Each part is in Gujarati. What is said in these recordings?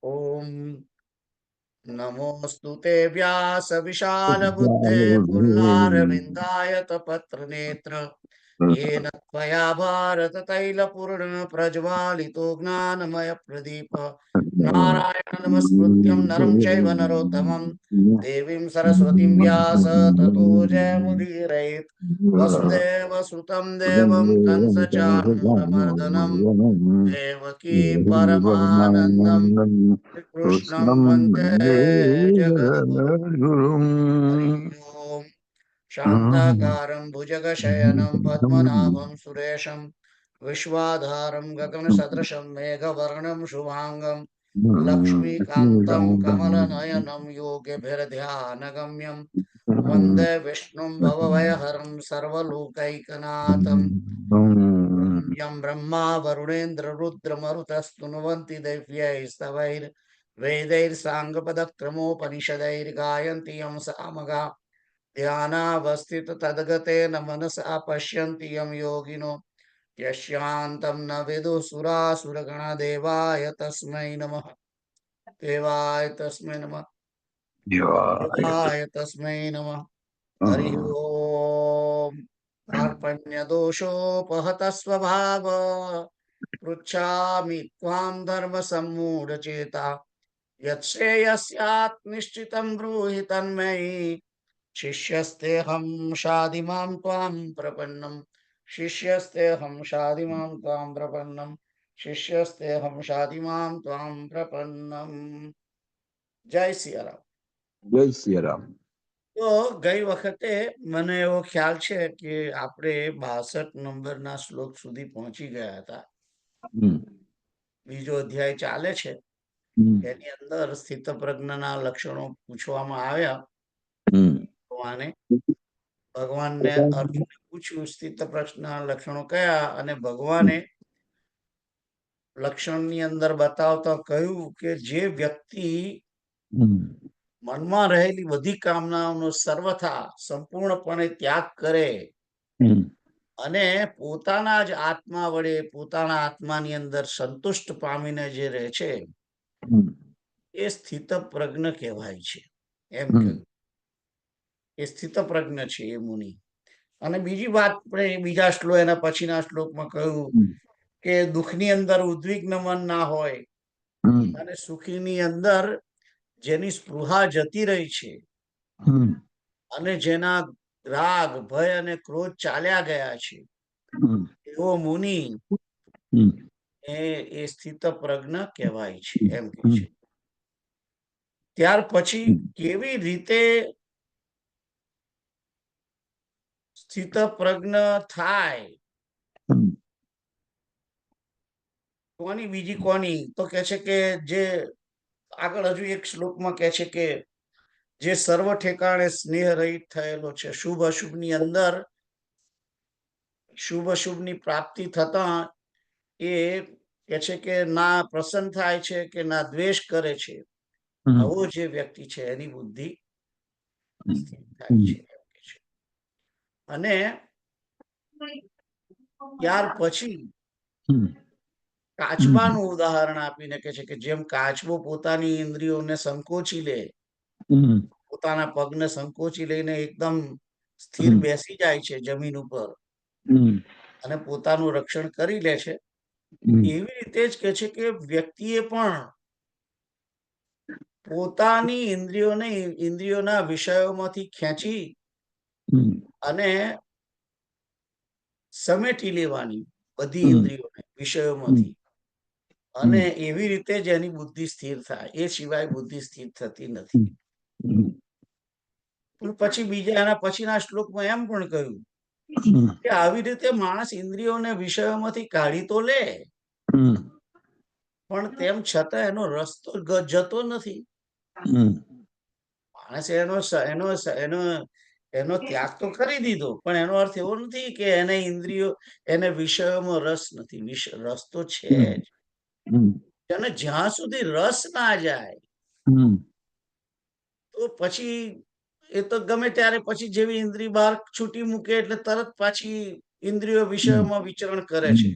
ओम नमोस्तुते व्यास विशाल बुद्धे पुल्लारविन्दायत पत्र नेत्र येन त्वया भारत तैलपूर्ण प्रज्वालितो ज्ञानमय प्रदीप नारायण नमस्कृत्यं नरं चैव नरोत्तमं देवीं सरस्वतीं व्यास ततो जयमुदीरयेत् वसुदेव सुतं देवं कंसचाणूरमर्दनं देवकी परमानन्दं कृष्णं वन्दे जगद्गुरुं हरि ओम् शान्ताकारं भुजगशयनं पद्मनाभं सुरेशं विश्वाधारं गगनसदृशं मेघवर्णं शुभाङ्गं लक्ष्मीकान्तं कमलनयनं योगिभिर्ध्यानगम्यं वन्दे विष्णुं भवभयहरं सर्वलोकैकनाथम् यं ब्रह्मा वरुणेन्द्र रुद्रमरुतस्तुनुवन्ति दिव्यैस्तवैर्वेदैर्साङ्गपदक्रमोपनिषदैर्गायन्ति यं सामगा ध्यानावस्थित तद्गतेन मनसा पश्यन्ति यं योगिनो यस्यान्तं न विदुः सुरासुरगणा देवाय तस्मै नमः देवाय तस्मै नमः देवाय तस्मै नमः हरि ओम् कार्पण्यदोषोपहतः स्वभाव पृच्छामि त्वां धर्मसम्मूढचेता यच्छ्रेयस्यात् निश्चितं ब्रूहि तन्मयि शिष्यस्तेऽहं शाधिमां त्वां प्रपन्नं शिष्यस्तेऽहं शाधिमां त्वां प्रपन्नं शिष्यस्तेऽहं शाधिमां त्वां प्रपन्नम् जय सियाराम। જય સિયારામ. તો ગઈ વખતે મને એવો ખ્યાલ છે કે આપણે 62 નંબરના શ્લોક સુધી પહોંચી ગયા હતા. બીજો અધ્યાય ચાલે છે. એની અંદર સ્થિતપ્રજ્ઞના લક્ષણો પૂછવામાં આવ્યા ભગવાને. ભગવાનને અર્જુને પૂછ્યું સ્થિતપ્રજ્ઞના લક્ષણો કયા, અને ભગવાને લક્ષણની અંદર બતાવતા કહ્યું કે જે વ્યક્તિ મનમાં રહેલી બધી કામનાઓનો સર્વથા સંપૂર્ણપણે ત્યાગ કરે અને પોતાના જ આત્મા વડે પોતાના આત્માની અંદર સંતુષ્ટ પામીને જે રહે છે એ સ્થિતપ્રજ્ઞ કહેવાય છે એમ કહ્યું. એ સ્થિતપ્રજ્ઞ છે એ મુનિ. અને બીજી વાત આપણે બીજા શ્લોક એના પછીના શ્લોકમાં કહ્યું કે દુઃખની અંદર ઉદ્વિગ્ન મન ના હોય અને સુખીની અંદર જેની સ્પૃહા જતી રહી છે અને જેના રાગ ભય અને ક્રોધ ચાલ્યા ગયા છે એવો મુનિ એ સ્થિતપ્રજ્ઞ કહેવાય છે એમ કે છે. ત્યાર પછી કેવી રીતે સ્થિતપ્રજ્ઞ થાય, કોની બીજી કોની, તો કે છે કે જે આગળ હજુ એક શ્લોકમાં કે છે કે જે સર્વ ઠેકાણે સ્નેહ રહિત થયેલો છે, શુભ અશુભ ની અંદર શુભ અશુભ ની પ્રાપ્તિ થતા એ કે છે કે ના પ્રસન્ન થાય છે કે ના દ્વેષ કરે છે, આવો જે વ્યક્તિ છે એની બુદ્ધિ થાય છે. અને ત્યાર પછી કાચબાનું ઉદાહરણ આપીને કે છે કે જેમ કાચબો પોતાની ઇન્દ્રિયોને સંકોચી લે, પોતાના પગને સંકોચી લઈને એકદમ સ્થિર બેસી જાય છે જમીન ઉપર અને પોતાનું રક્ષણ કરી લે છે, એવી રીતે જ કે છે કે વ્યક્તિએ પણ પોતાની ઇન્દ્રિયોના વિષયોમાંથી ખેંચી અને સમેટી લેવાની બધી ઇન્દ્રિયોને વિષયોમાંથી, અને એવી રીતે જ એની બુદ્ધિ સ્થિર થાય, એ સિવાય બુદ્ધિ સ્થિર થતી નથી. પછી બીજા એના પછીના શ્લોકમાં એમ પણ કહ્યું કે આવી રીતે માણસ ઇન્દ્રિયોને વિષયોમાંથી કાઢી તો લે પણ તેમ છતાં એનો રસ્તો જતો નથી. માણસે એનો ત્યાગ તો કરી દીધો, પણ એનો અર્થ એવો નથી કે એને ઇન્દ્રિયો એને વિષયોમાં રસ નથી. રસ તો છે જ, અને જ્યાં સુધી રસ ના જાય તો પછી એ તો ગમે ત્યારે પછી જેવી ઇન્દ્રિય બહાર છૂટી મૂકે એટલે તરત પાછી ઇન્દ્રિયો વિષયોમાં વિચરણ કરે છે.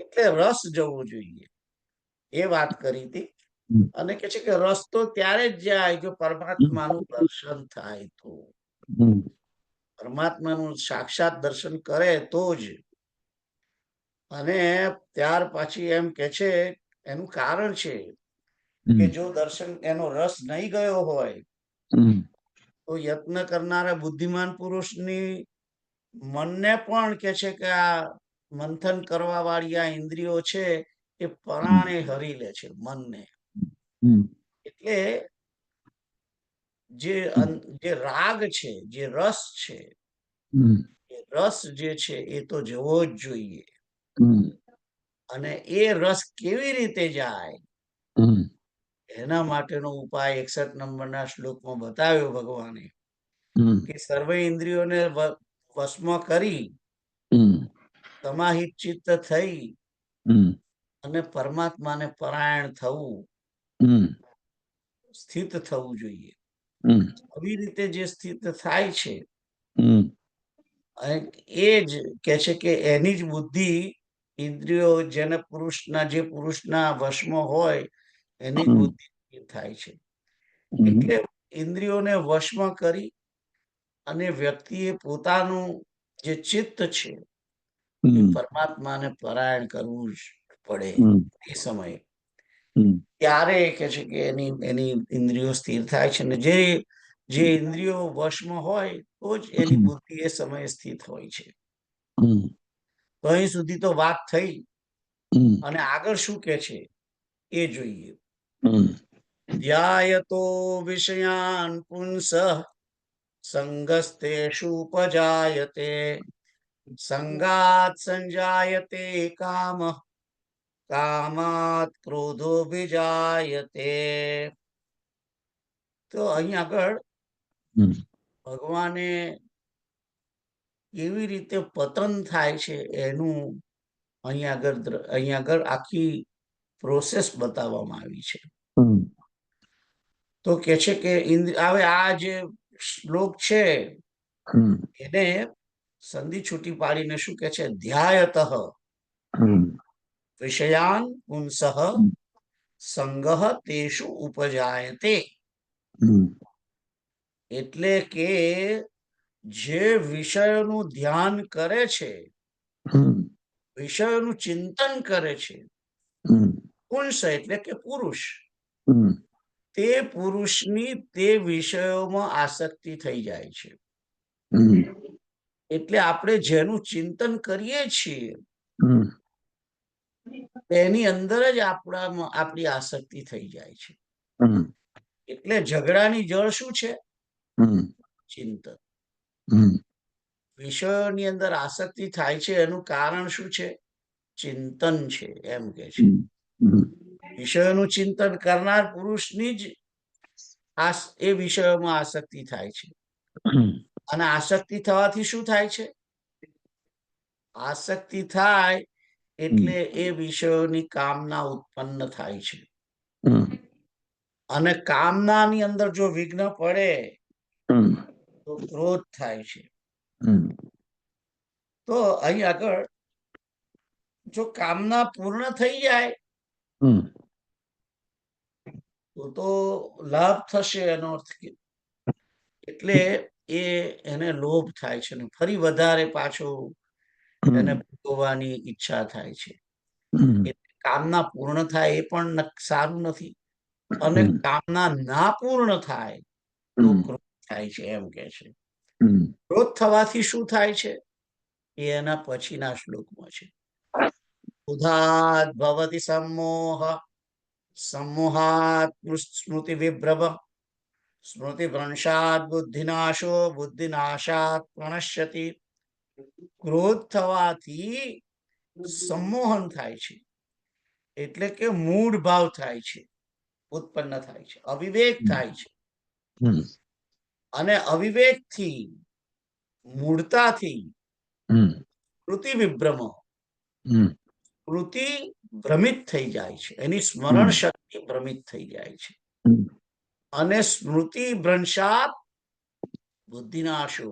એટલે રસ જવો જોઈએ. એ વાત કરી હતી. અને કે છે કે રસ્તો ત્યારે જ જાય જો પરમાત્માનું દર્શન થાય તો. પરમાત્માનું સાક્ષાત દર્શન કરે તો જ. અને ત્યાર પછી એમ કે છે એનું કારણ છે કે જો દર્શન એનો રસ નહીં ગયો હોય તો યત્ન કરનારા બુદ્ધિમાન પુરુષની મનને પણ કે છે કે આ મંથન કરવા વાળી આ ઇન્દ્રિયો છે એ પરાણે હરી લે છે મનને. એટલે જે રાગ છે, જે રસ છે, એ રસ જે છે એ તો જવો જ જોઈએ. અને એ રસ કેવી રીતે જાય એના માટેનો ઉપાય 61 નંબરના શ્લોકમાં બતાવ્યો ભગવાને કે સર્વે ઇન્દ્રિયોને વશમાં કરી સમાહિત ચિત્ત થઈ અને પરમાત્માને પરાયણ થવું, સ્થિત થવું જોઈએ. આવી રીતે જે સ્થિત થાય છે એ જ કે છે કે એની જ બુદ્ધિ ઇન્દ્રિયો જેને જે પુરુષના વશમાં હોય એની જ બુદ્ધિ થાય છે. એટલે ઇન્દ્રિયોને વશમાં કરી અને વ્યક્તિએ પોતાનું જે ચિત્ત છે એ પરમાત્માને પરાયણ કરવું જ પડે એ સમયે. ત્યારે કે છે કે એની ઇન્દ્રિયો સ્થિર થાય છે ને જે ઇન્દ્રિયો વશમાં હોય તો જ એની બુદ્ધિ એ સમયે સ્થિત હોય છે. તો અહીં સુધી તો વાત થઈ અને આગળ શું કે છે એ જોઈએ. ધ્યાયતો વિષયાન પુંસઃ સંગસ્તેષુ ઉપજાયતે સંગાત સંજાયતે કામઃ કામાત ક્રોધો વિજાયતે. તો અહીં આગળ ભગવાને કેવી રીતે પતન થાય છે એનું અહીં આગળ આખી પ્રોસેસ બતાવવામાં આવી છે. તો કે છે કે હવે આ જે શ્લોક છે એને સંધિ છૂટી પાડીને શું કે છે? ધ્યાયતઃ વિષયાન પુંસઃ સંગઃ તેષુ ઉપજાયતે. એટલે કે જે વિષયોનું ધ્યાન કરે છે, વિષયોનું ચિંતન કરે છે, પુંસ એટલે કે પુરુષ, તે પુરુષની તે વિષયોમાં આસક્તિ થઈ જાય છે. એટલે આપણે જેનું ચિંતન કરીએ છીએ તેની અંદર જ આપણી આસક્તિ થઈ જાય છે. એટલે ઝઘડાની જળ શું છે? ચિંતન. વિષયોની અંદર આસક્તિ થાય છે એનું કારણ શું છે? ચિંતન છે એમ કે છે. વિષયોનું ચિંતન કરનાર પુરુષની જ એ વિષયોમાં આસક્તિ થાય છે. અને આસક્તિ થવાથી શું થાય છે? આસક્તિ થાય એટલે એ વિષયોની કામના ઉત્પન્ન થાય છે. અને કામનાની અંદર જો વિઘ્ન પડે તો ક્રોધ થાય છે. તો અહીં આગળ જો કામના પૂર્ણ થઈ જાય તો લાભ થશે એનો અર્થ. એટલે એને લોભ થાય છે ને ફરી વધારે પાછો એને ભોગવવાની ઈચ્છા થાય છે. કામના પૂર્ણ થાય એ પણ સારું નથી. અને કામના ના પૂર્ણ થાય તો ક્રોધ થાય છે એમ કે છે. ક્રોધ થવાથી શું થાય છે એ એના પછીના શ્લોકમાં છે. ક્રોધાદ ભવતિ સમોહ, સમોહાત સ્મૃતિ વિભ્રમ, સ્મૃતિ ભ્રંશાત બુદ્ધિનાશો, બુદ્ધિનાશાત પ્રણશ્યતિ. ક્રોધ થવાથી સંમોહન થાય છે એટલે કે મૂઢ ભાવ થાય છે, ઉત્પન્ન થાય છે, અવિવેક થાય છે. અને અવિવેકથી, મૂઢતાથી સ્મૃતિ વિભ્રમ, સ્મૃતિ ભ્રમિત થઈ જાય છે, એની સ્મરણ શક્તિ ભ્રમિત થઈ જાય છે. અને સ્મૃતિ ભ્રંશાત બુદ્ધિનાશો,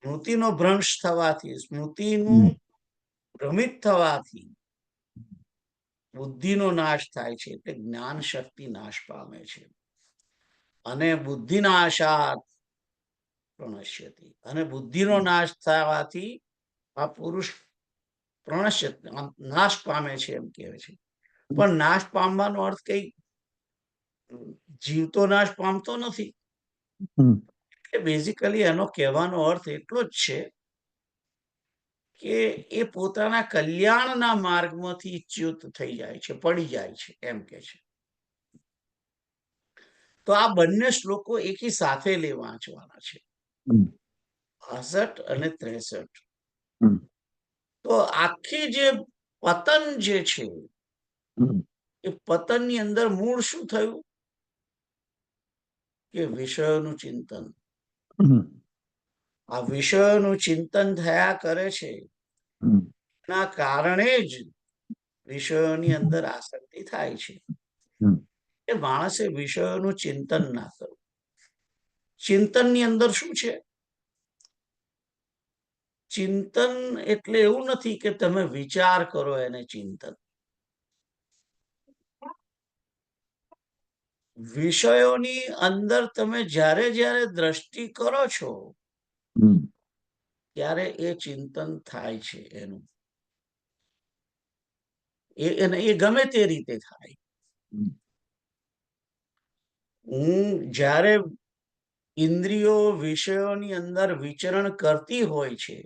સ્મૃતિનો ભ્રંશ થવાથી, સ્મૃતિનું ભ્રમિત થવાથી બુદ્ધિનો નાશ થાય છે એટલે જ્ઞાન શક્તિ નાશ પામે છે. અને બુદ્ધિનાશાત પ્રણશ્યતિ, અને બુદ્ધિનો નાશ થવાથી આ પુરુષ પ્રણશ્યત નાશ પામે છે એમ કહે છે. પણ નાશ પામવાનો અર્થ કઈ જીવતો નાશ પામતો નથી. બેઝિકલી એનો કહેવાનો અર્થ એટલો જ છે કે એ પોતાના કલ્યાણના માર્ગમાંથી ચ્યુત થઈ જાય છે, પડી જાય છે એમ કે છે. તો આ બંને શ્લોકો એકી સાથે વાંચવાના છે, 62 અને 63. તો આખી જે પતન જે છે એ પતનની અંદર મૂળ શું થયું કે વિષયોનું ચિંતન. આ વિષયોનું ચિંતન થયા કરે છે, એના કારણે જ વિષયોની અંદર આસક્તિ થાય છે. એ માણસે વિષયોનું ચિંતન ના કરવું. ચિંતનની અંદર શું છે? ચિંતન એટલે એવું નથી કે તમે વિચાર કરો એને ચિંતન. વિષયોની અંદર તમે જ્યારે જ્યારે દ્રષ્ટિ કરો છો ત્યારે એ ચિંતન થાય છે એનું. એ ગમે તે રીતે થાય. હું જ્યારે ઇન્દ્રિયો વિષયોની અંદર વિચરણ કરતી હોય છે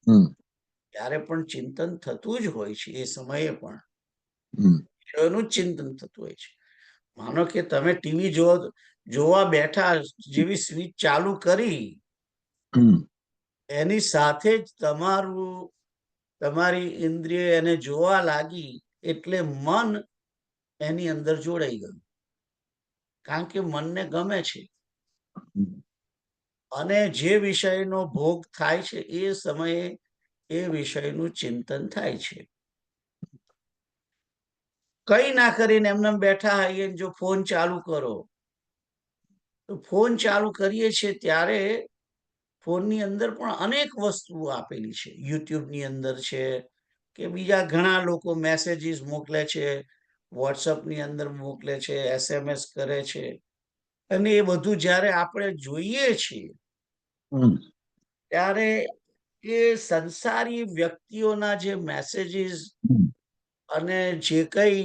ત્યારે પણ ચિંતન થતું જ હોય છે. એ સમયે પણ વિષયોનું જ ચિંતન થતું હોય છે. માનો કે તમે ટીવી જોવા બેઠા, જેવી સ્વિચ ચાલુ કરી એની સાથે જ તમારી ઇન્દ્રિય એને જોવા લાગી એટલે મન એની અંદર જોડાઈ ગયું, કારણ કે મનને ગમે છે. અને જે વિષયનો ભોગ થાય છે એ સમયે એ વિષયનું ચિંતન થાય છે. કઈ ના કરીને એમને બેઠા હોઈએ, જો ફોન ચાલુ કરો તો ફોન ચાલુ કરીએ છીએ ત્યારે ફોનની અંદર પણ અનેક વસ્તુઓ આપેલી છે. યુટ્યુબની અંદર છે કે બીજા ઘણા લોકો મેસેજીસ મોકલે છે, વોટ્સઅપની અંદર મોકલે છે, SMS કરે છે. અને એ બધું જ્યારે આપણે જોઈએ છીએ ત્યારે એ સંસારી વ્યક્તિઓના જે મેસેજીસ અને જે કઈ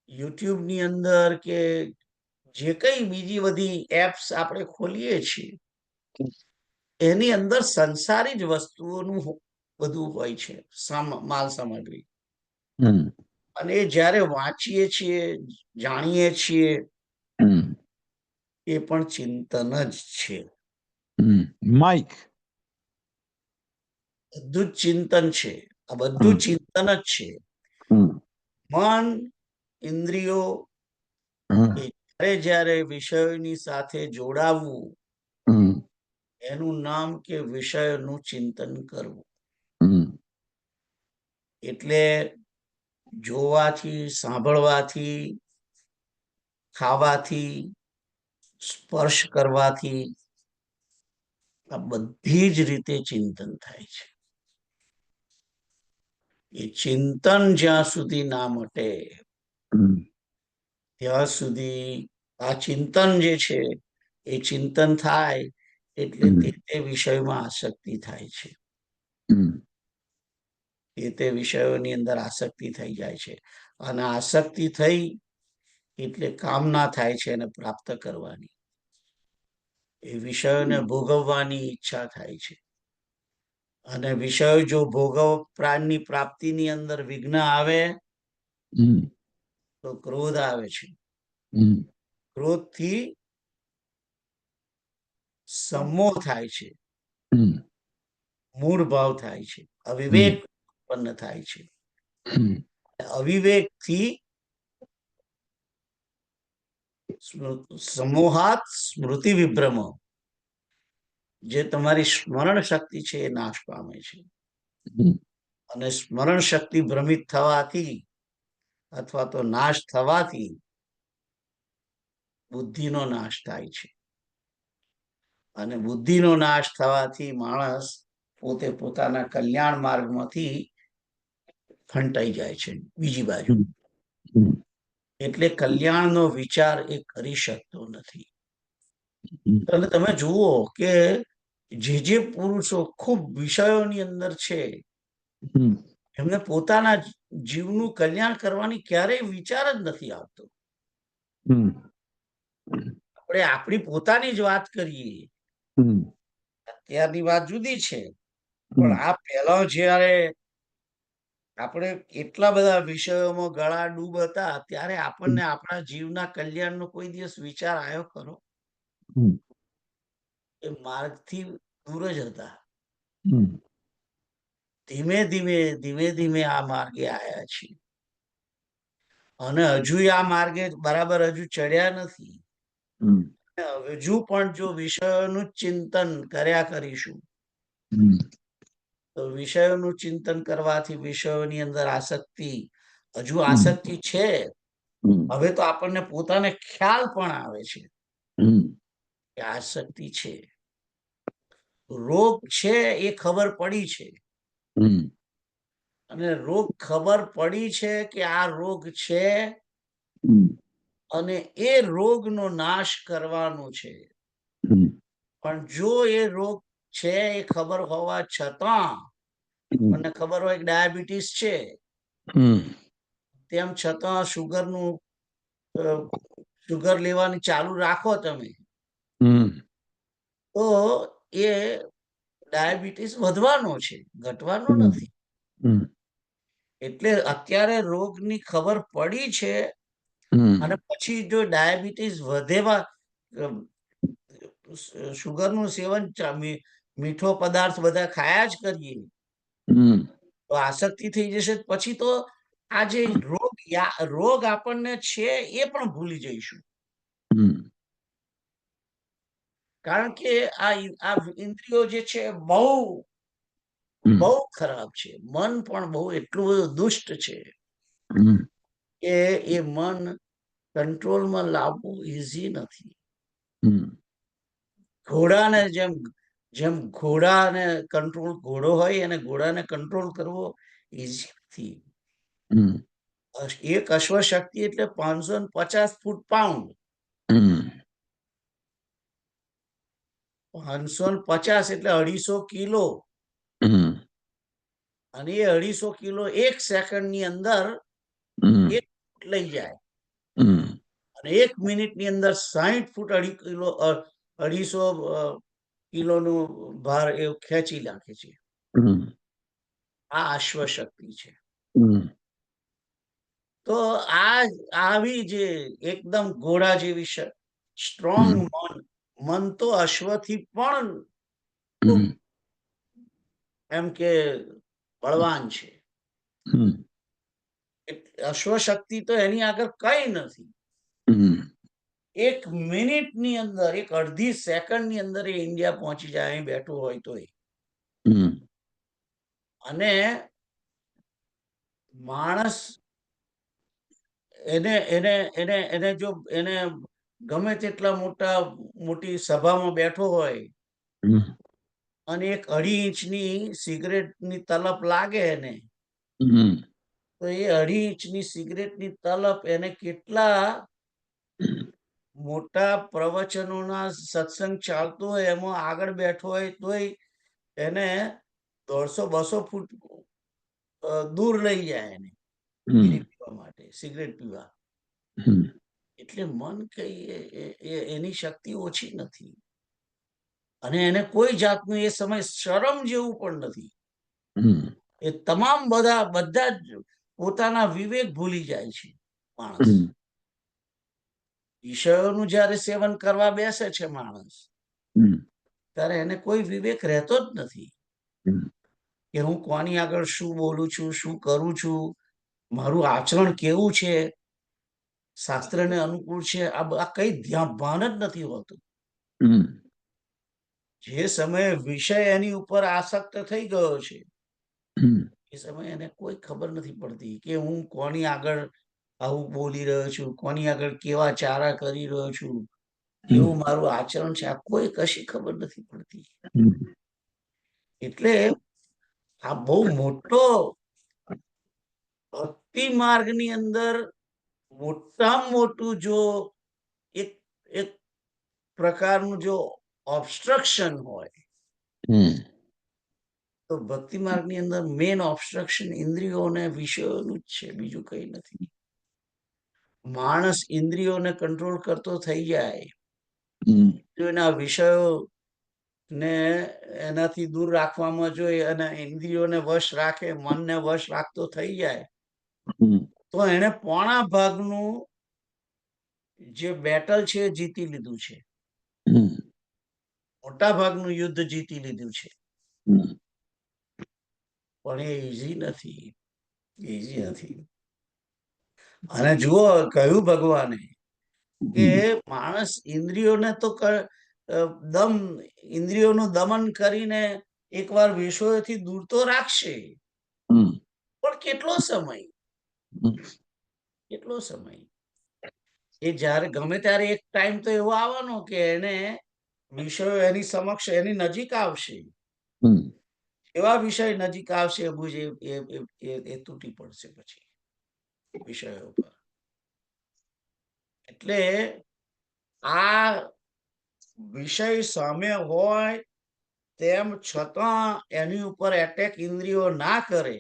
યુટ્યુબની અંદર કે જે કઈ બીજી બધી એપ્સ આપણે ખોલીએ છીએ એની અંદર સંસારી જ વસ્તુઓનું બધું હોય છે, માલ સામગ્રી. અને જ્યારે વાંચીએ છીએ, જાણીએ છીએ, એ પણ ચિંતન જ છે. માઇક બધું જ ચિંતન છે. આ બધું ચિંતન જ છે. મન, ઇન્દ્રિયો એ જ્યારે વિષયોની સાથે જોડાવવું, એનું નામ કે વિષયનું ચિંતન કરવું. એટલે જોવાથી, સાંભળવાથી, ખાવાથી, સ્પર્શ કરવાથી આ બધી જ રીતે ચિંતન થાય છે. એ ચિંતન જ્યાં સુધી ના મટે ત્યાં સુધી આ ચિંતન જે છે એ ચિંતન થાય એટલે તે વિષયમાં આસક્તિ થાય છે. તે વિષયોની અંદર આસક્તિ થઈ જાય છે. અને આસક્તિ થઈ એટલે કામના થાય છે એને પ્રાપ્ત કરવાની. એ વિષયોને ભોગવવાની ઈચ્છા થાય છે. અને વિષયો જો પ્રાણની પ્રાપ્તિની અંદર વિઘ્ન આવે તો ક્રોધ આવે છે. ક્રોધથી સમોહ થાય છે, મૂળ ભાવ થાય છે, અવિવેક ઉત્પન્ન થાય છે. અવિવેકથી સમોહાત સ્મૃતિ વિભ્રમ, જે તમારી સ્મરણ શક્તિ છે એ નાશ પામે છે. અને સ્મરણ શક્તિ ભ્રમિત થવાથી અથવા તો નાશ થવાથી બુદ્ધિનો નાશ થાય છે. અને બુદ્ધિનો નાશ થવાથી માણસ પોતે પોતાના કલ્યાણ માર્ગમાંથી ફંટાઈ જાય છે બીજી બાજુ. એટલે કલ્યાણનો વિચાર એ કરી શકતો નથી. અને તમે જુઓ કે જે પુરુષો ખૂબ વિષયોની અંદર છે એમને પોતાના જીવનું કલ્યાણ કરવાની ક્યારેય વિચાર જ નથી આવતો. આપણે આપણી પોતાની જ વાત કરીએ, અત્યારની વાત જુદી છે, પણ આ પહેલા જ્યારે આપણે એટલા બધા વિષયોમાં ગળા ડૂબ હતા ત્યારે આપણને આપણા જીવના કલ્યાણનો કોઈ દિવસ વિચાર આવ્યો ખરો? એ માર્ગથી દૂર જ હતા. ધીમે ધીમે આ માર્ગે આવ્યા છીએ અને હજુ આ માર્ગે બરાબર હજુ ચડ્યા નથી. હજુ પણ જો વિષયોનું ચિંતન કર્યા કરીશું તો વિષયોનું ચિંતન કરવાથી વિષયોની અંદર આસક્તિ, હજુ આસક્તિ છે. હવે તો આપણને પોતાને ખ્યાલ પણ આવે છે કે આસક્તિ છે, રોગ છે એ ખબર પડી છે. અને રોગ ખબર પડી છે કે આ રોગ છે અને એ રોગનો નાશ કરવાનો છે. પણ જો એ રોગ છે એ ખબર હોવા છતાં, મને ખબર હોય કે ડાયાબિટીસ છે, તેમ છતાં શુગર લેવાની ચાલુ રાખો તમે, તો એ ડાયાબિટીસ વધવાનો છે, ઘટવાનો નથી. એટલે અત્યારે રોગની ખબર પડી છે અને પછી જો ડાયાબિટીસ વધેવા, શુગરનું સેવન, મીઠો પદાર્થ બધા ખાયા જ કરીએ તો આસક્તિ થઈ જશે. પછી તો આ જે રોગ આપણને છે એ પણ ભૂલી જઈશું. કારણ કે આ ઇન્દ્રિયો જે છે બહુ ખરાબ છે. મન પણ બહુ એટલું બધું દુષ્ટ છે કે એ મન કંટ્રોલમાં લાવવું ઈઝી નથી. ઘોડાને જેમ ઘોડાને કંટ્રોલ, ઘોડો હોય અને ઘોડાને કંટ્રોલ કરવો ઈઝી નથી. એક અશ્વશક્તિ એટલે 550 ફૂટ પાઉન્ડ. 550 એટલે 250 કિલો. અને એ 250 કિલો 1 સેકન્ડની અંદર એક ફૂટ લઈ જાય અને 1 મિનિટની અંદર 60 ફૂટ 250 કિલોનું ભાર એ ખેંચી નાખે છે. આ અશ્વશક્તિ છે. તો આવી જે એકદમ ઘોડા જેવી સ્ટ્રોંગ મન તો અશ્વથી પણ એમ કે બળવાન છે. અશ્વશક્તિ તો એની આગળ કઈ નથી. 1 મિનિટની અંદર, 1/2 સેકન્ડની અંદર એ ઇન્ડિયા પહોંચી જાય અહીં બેઠો હોય તો. અને માણસ એને જો એને ગમે તેટલા મોટી સભામાં બેઠો હોય અને 1 ઇંચની સિગરેટની તલપ લાગે એને, તો એ 2.5 ઇંચની સિગરેટની તલપ એને કેટલા મોટા પ્રવચનોના સત્સંગ ચાલતો હોય એમાં આગળ બેઠો હોય તોય એને 150-200 ફૂટ દૂર લઈ જાય એને બીડી પીવા માટે, સિગરેટ પીવા. એટલે મન કઈ એની શક્તિ ઓછી નથી અને એને કોઈ જાતનું એ સમય શરમ જેવું પણ નથી. એ તમામ બધા જ પોતાના વિવેક ભૂલી જાય છે માણસ. વિષયોનું જયારે સેવન કરવા બેસે છે માણસ, ત્યારે એને કોઈ વિવેક રહેતો જ નથી કે હું કોની આગળ શું બોલું છું, શું કરું છું, મારું આચરણ કેવું છે, શાસ્ત્રને અનુકૂળ છે, આ કઈ ભાન જ નથી હોતું. જે સમયે વિષય એની ઉપર આસક્ત થઈ ગયો છે એ સમયે એને કોઈ ખબર નથી પડતી કે હું કોની આગળ આવું બોલી રહ્યો છું, કોની આગળ કેવા ચારા કરી રહ્યો છું, એવું મારું આચરણ છે, આ કોઈ કશી ખબર નથી પડતી. એટલે આ બહુ મોટો ભક્તિ માર્ગની અંદર મોટામાં મોટું જો એક એક પ્રકારનું જો ઓબ્સ્ટ્રક્શન હોય તો ભક્તિ માર્ગની અંદર મેન ઓબ્સ્ટ્રક્શન ઇન્દ્રિયો અને વિષયોનું જ છે, બીજું કઈ નથી. માણસ ઇન્દ્રિયોને કંટ્રોલ કરતો થઈ જાય, એના વિષયો ને એનાથી દૂર રાખવામાં જોઈએ અને ઇન્દ્રિયોને વશ રાખે, મનને વશ રાખતો થઈ જાય, તો એને પોણા ભાગનું જે બેટલ છે એ જીતી લીધું છે, મોટા ભાગનું યુદ્ધ જીતી લીધું છે. પણ એ ઈઝી નથી, ઈઝી નથી. અને જુઓ કહ્યું ભગવાને કે માણસ ઇન્દ્રિયોને તો ઇન્દ્રિયોનું દમન કરીને એકવાર વિષયોથી દૂર તો રાખશે, પણ કેટલો સમય, કેટલો સમય? એ જ્યારે ગમે ત્યારે એક ટાઈમ તો એવો આવવાનો કે એને વિષયો એની સમક્ષ એની નજીક આવશે, એવા વિષય નજીક આવશે એ તૂટી પડશે પછી વિષયો પર. એટલે આ વિષય સામે હોય તેમ છતાં એની ઉપર એટેક ઇન્દ્રિયો ના કરે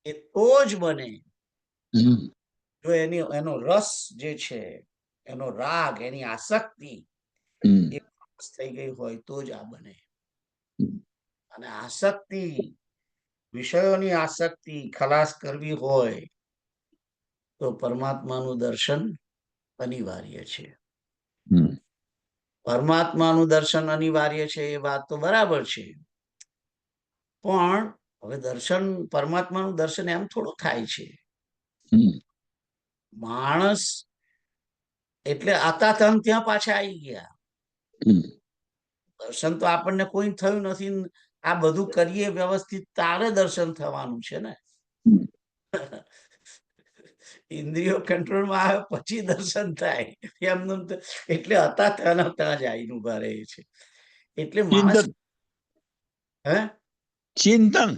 એ તો જ બને. જો એનો રસ જે છે, એનો રાગ, એની આસક્તિ એ થઈ ગઈ હોય તો જ આ બને. અને આસક્તિ, વિષયોની આસક્તિ ખલાસ કરવી હોય તો પરમાત્માનું દર્શન અનિવાર્ય છે. પરમાત્માનું દર્શન અનિવાર્ય છે એ વાત તો બરાબર છે, પણ હવે પરમાત્માનું દર્શન એમ થોડું થાય છે. માણસ એટલે આતા ત્યાં પાછા આવી ગયા. દર્શન તો આપણને કોઈ થયું નથી, આ બધું કરીએ વ્યવસ્થિત તારે દર્શન થવાનું છે ને. ઇન્દ્રિયો કંટ્રોલમાં આવે પછી દર્શન થાય એમનું, એટલે હતા ત્યાં જ આવીને ઉભા રહે છે. એટલે માણસ ચિંતન,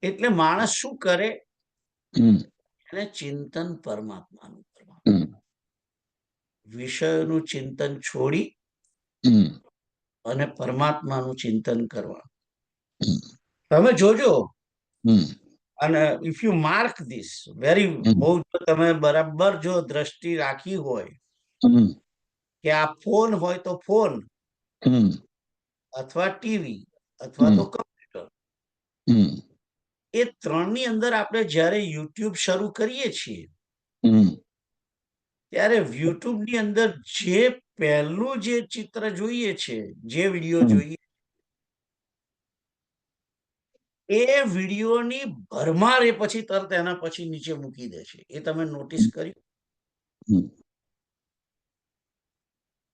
એટલે માણસ શું કરે, એને ચિંતન પરમાત્માનું કરવા, વિષયનું ચિંતન છોડી અને પરમાત્માનું ચિંતન કરવા. તમે જોજો, અને if you mark this very, બહુ તમે બરાબર જો દ્રષ્ટિ રાખી હોય કે આ ફોન હોય તો ફોન અથવા ટીવી અથવા તો કમ્પ્યુટર, એ ત્રણની અંદર આપણે જ્યારે યુટ્યુબ શરૂ કરીએ છીએ ત્યારે યુટ્યુબ ની અંદર જે પહેલું જે ચિત્ર જોઈએ છે, જે વિડીયો જોઈએ, એ વિડીયોની ભરમાર એ પછી તરત એના પછી નીચે મૂકી દે છે. એ તમે નોટિસ કર્યું?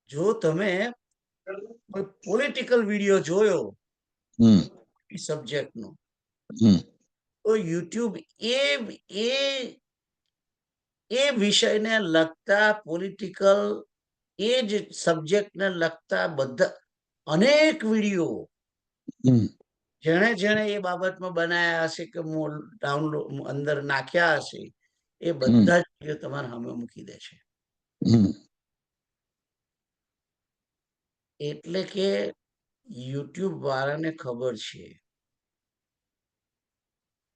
જો તમે કોઈ પોલિટિકલ વિડીયો જોયો સબ્જેક્ટ નો, તો યુટ્યુબ એ વિષયને લગતા પોલિટિકલ, એ જ સબ્જેક્ટને લગતા બધા અનેક વિડીયો જેણે એ બાબતમાં બનાયા હશે કે ડાઉનલોડ અંદર નાખ્યા હશે, એ બધા જ વિડીયો તમારા સામે મૂકી દે છે. એટલે કે યુટ્યુબ વાળાને ખબર છે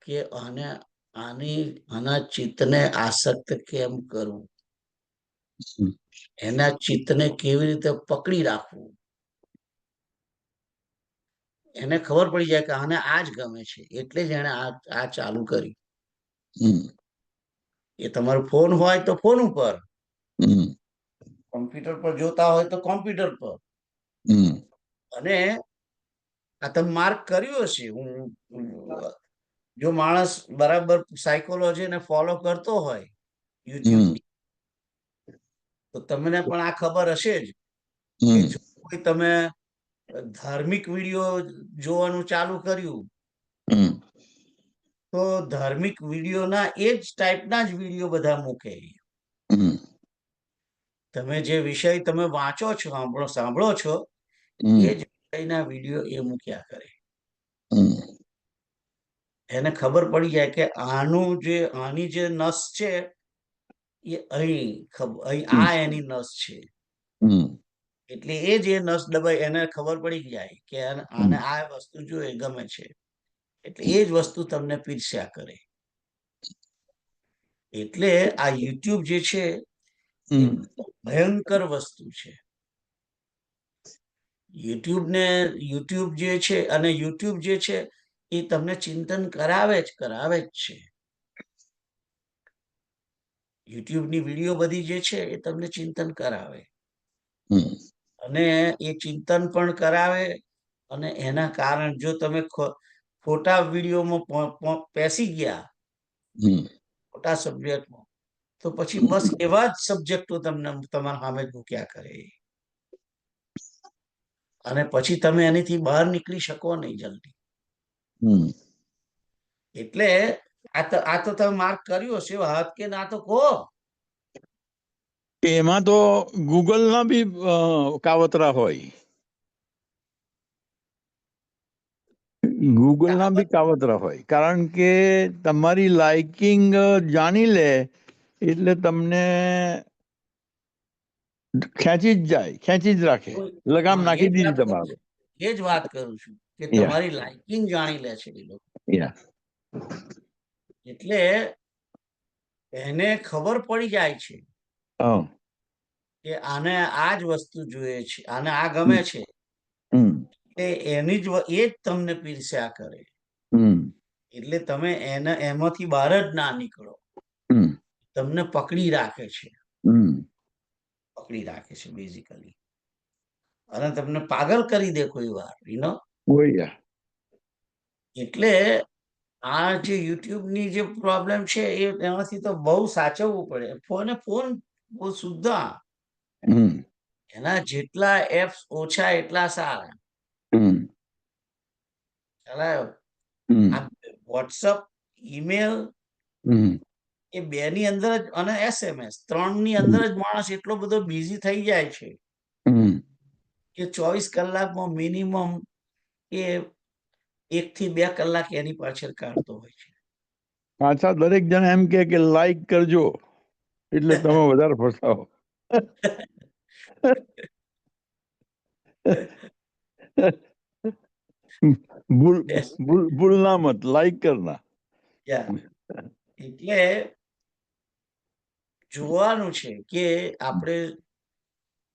કે આના ચિત્તને આસક્ત કેમ કરવું, એના ચિત્તને કેવી રીતે પકડી રાખવું. એને ખબર પડી જાય કે આને આ જ ગમે છે, એટલે જ એને આ ચાલુ કરી. એ તમારો ફોન હોય તો ફોન ઉપર, કોમ્પ્યુટર પર જોતા હોય તો કોમ્પ્યુટર પર. અને આ તમે માર્ક કર્યું હશે, જો માણસ બરાબર સાયકોલોજીને ફોલો કરતો હોય યુટ્યુબ, તો તમને પણ આ ખબર હશે જ કે જો કોઈ તમે ધાર્મિક વિડીયો જોવાનું ચાલુ કર્યું તો ધાર્મિક વિડીયોના એ જ ટાઈપના જ વિડીયો બધા મૂકે. તમે જે વિષય તમે વાંચો છો, સાંભળો છો, એ જ વિષયના વિડીયો એ મૂક્યા કરે. એને ખબર પડી જાય કે આની જે નસ છે એ અહીં આ એની નસ છે. એટલે એ જે નસ દબાઈ એને ખબર પડી જાય કે આને આ વસ્તુ જોઈએ ગમે છે, એટલે એ જ વસ્તુ તમને પીરસ્યા કરે. એટલે આ યુટ્યુબ જે છે એ ભયંકર વસ્તુ છે. યુટ્યુબ જે છે અને યુટ્યુબ જે છે એ તમને ચિંતન કરાવે જ છે. યુટ્યુબની વિડીયો બધી જે છે એ તમને ચિંતન કરાવે, અને એ ચિંતન પણ કરાવે. અને એના કારણ જો તમે ખોટા વિડીયોમાં પેસી ગયા, ખોટા સબ્જેક્ટમાં, તો પછી બસ એવા જ સબ્જેક્ટો તમને તમારા સામે મૂક્યા કરે, અને પછી તમે એનીથી બહાર નીકળી શકો નહીં જલ્દી. એટલે આ તો તમે માર્ક કર્યો હશે વાત કે ના, તો કહો. એમાં તો ગૂગલ ના બી કાવતરા હોય. ગૂગલ ના બી કાવતરા હોય, કારણ કે તમારી લાઇકિંગ જાણી લે એટલે તમને ખેંચી જ જાય, ખેંચી જ રાખે, લગામ નાખી દીધી તમારે. એ જ વાત કરું છું કે તમારી લાઇકિંગ જાણી લે છે એ લોકો. એટલે એને ખબર પડી જાય છે કે આને આ જ વસ્તુ જોઈએ છે, આને આ ગમે છે, એ જ તમને પીરસ્યા કરે. એટલે તમે એમાંથી બહાર જ ના નીકળો, તમને પકડી રાખે છે, બેઝિકલી, અને તમને પાગલ કરી દે કોઈ વાર, એટલે આ જે યુટ્યુબ ની જે પ્રોબ્લેમ છે એનાથી તો બહુ સાચવવું પડે. ફોન બહુ સુધા, એના જેટલા એપ્સ ઓછા એટલા સારા. આ વોટ્સઅપ, ઈમેલ, એ બે ની અંદર જ, અને SMS 3 ની અંદર જ માણસ એટલો બધો બિઝી થઈ જાય છે કે 24 કલાકમાં મિનિમમ એ 1 થી 2 કલાક એની પાછળ કાઢતો હોય છે. પાછા દરેક જણ એમ કે લાઈક કરજો એટલે તમે વધારે ફસાવો. ભૂલના મત, લાઈક કરના. એટલે જોવાનું છે કે આપણે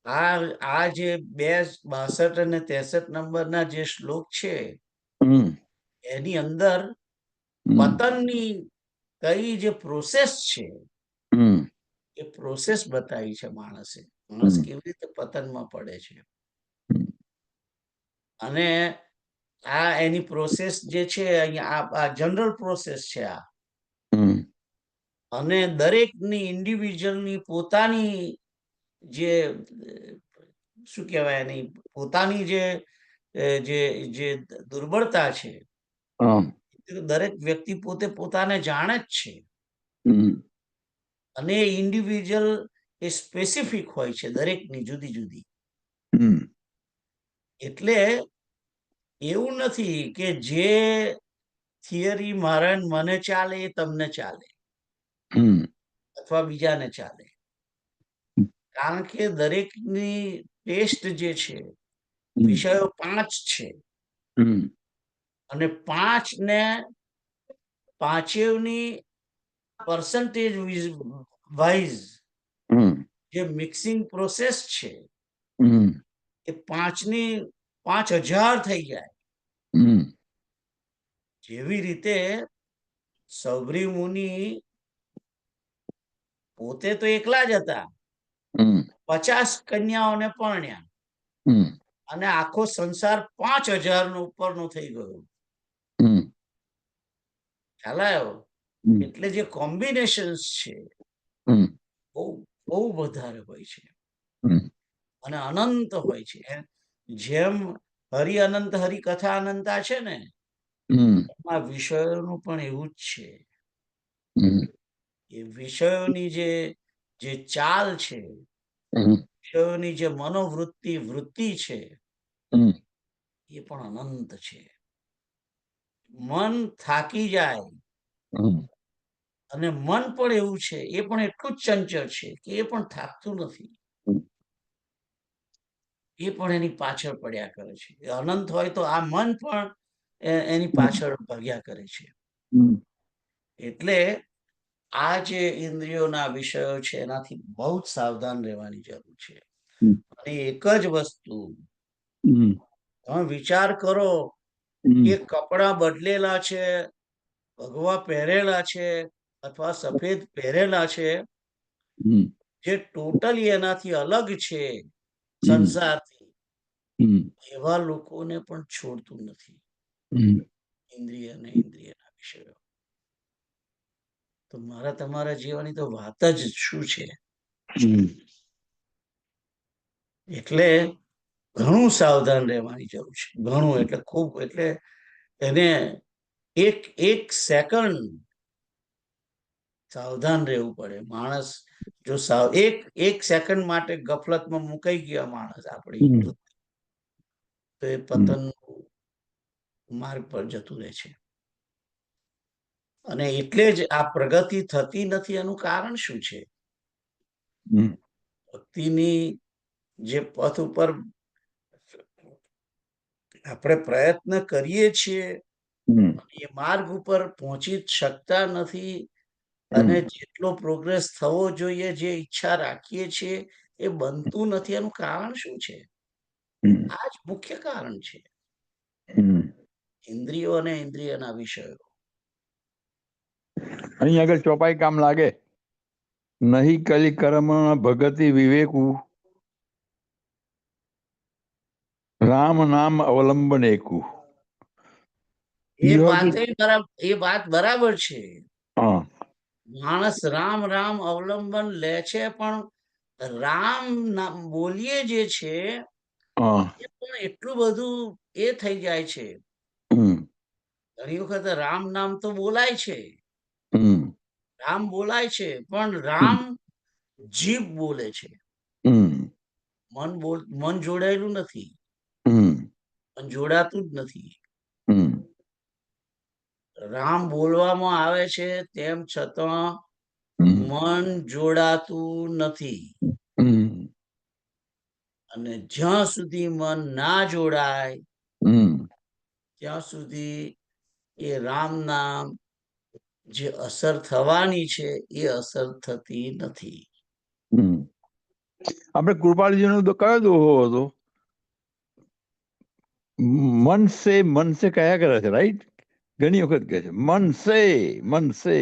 આ જે 62 અને 63 નંબરના જે શ્લોક છે એની અંદર પતનની કઈ જે પ્રોસેસ છે એ પ્રોસેસ બતાવી છે. માણસ કેવી રીતે પતનમાં પડે છે, અને આ એની પ્રોસેસ જે છે અહીંયા આ જનરલ પ્રોસેસ છે આ. અને દરેકની ઇન્ડિવિજ્યુઅલની પોતાની જે શું કહેવાય, એની પોતાની જે દુર્બળતા છે, દરેક વ્યક્તિ પોતાને જાણે જ છે, અને ઇન્ડિવિજ્યુઅલ એ સ્પેસિફિક હોય છે, દરેકની જુદી જુદી. એટલે એવું નથી કે જે થિયરી મને ચાલે એ તમને ચાલે, અથવા બીજાને ચાલે, કારણ કે દરેકની ટેસ્ટ જે છે, વિષયો 5 છે, અને 5 ને 5ની પર્સન્ટેજ વાઇઝ જે મિક્સિંગ પ્રોસેસ છે એ 5ની 5000 થઈ જાય. જેવી રીતે સૌભરી મુનિ પોતે તો એકલા જ હતા, 50 કન્યાઓને પરણ્યા, અને આખો સંસાર 5000 ઉપરનો થઈ ગયો. ખ્યાલ આવ્યો? એટલે જે કોમ્બિનેશન્સ છે બહુ વધારે હોય છે, અને અનંત હોય છે. જેમ હરિ અનંત હરિ કથા અનંતા છે ને, એમાં વિષયોનું પણ એવું જ છે. એ વિષયોની જે ચાલ છે, વિષયોની જે વૃત્તિ છે, એ પણ અનંત છે. મન થાકી જાય અને મન પણ એવું છે, એ પણ એટલું જ ચંચળ છે કે એ પણ થાકતું નથી. એ પણ એની પાછળ પડ્યા કરે છે. અનંત હોય તો આ મન પણ એની પાછળ ભાગ્યા કરે છે. એટલે આ જે ઇન્દ્રિયોના વિષયો છે એનાથી બહુ જ સાવધાન રહેવાની જરૂર છે. અને એક જ વસ્તુ તમે વિચાર કરો કે કપડા બદલેલા છે, ભગવા પહેરેલા છે અથવા સફેદ પહેરેલા છે, જે ટોટલી એનાથી અલગ છે સંસારથી, એવા લોકોને પણ છોડતું નથી ઇન્દ્રિયના વિષયો. તો મારા તમારા જીવનની તો વાત જ શું છે. એટલે ઘણું સાવધાન રહેવાની જરૂર છે. ઘણું એટલે ખૂબ, એટલે એને એક એક સેકન્ડ સાવધાન રહેવું પડે. માણસ જો એક સેકન્ડ માટે ગફલતમાં મુકાઈ ગયા માણસ આપણી તો એ પતન માર્ગ પર જતું રહે છે. અને એટલે જ આ પ્રગતિ થતી નથી એનું કારણ શું છે? ભક્તિની જે પથ ઉપર આપણે પ્રયત્ન કરીએ છીએ એ માર્ગ ઉપર પહોંચી શકતા નથી. અને જેટલો પ્રોગ્રેસ થવો જોઈએ, જે ઈચ્છા રાખીએ છીએ એ બનતું નથી. એનું કારણ શું છે? આ જ મુખ્ય કારણ છે. ઇન્દ્રિયો અને ઇન્દ્રિયના વિષયો. અહીં આગળ ચોપાઈ કામ લાગે. નહીં કલી કર્મ ભગતિ વિવેકુ, રામ નામ અવલંબન એકુ. એ વાત બરાબર છે. માણસ રામ રામ અવલંબન લે છે, પણ રામ નામ બોલીએ જે છે એ પણ એટલું બધું એ થઈ જાય છે. ઘણી વખત રામ નામ તો બોલાય છે, રામ બોલાય છે, પણ રામ જીભ બોલે છે. મન જોડાયેલું નથી, મન જોડાતું જ નથી. રામ બોલવામાં આવે છે તેમ છતાં મન જોડાતું નથી. અને જ્યાં સુધી મન ના જોડાય ત્યાં સુધી એ રામ નામ જે અસર થવાની છે એ અસર થતી નથી. આપણે કૃપાળજીનો તો કયો દોહો હતો? મન સે કયા કરે છે, રાઈટ? ઘણી વખત કહે છે મન સે.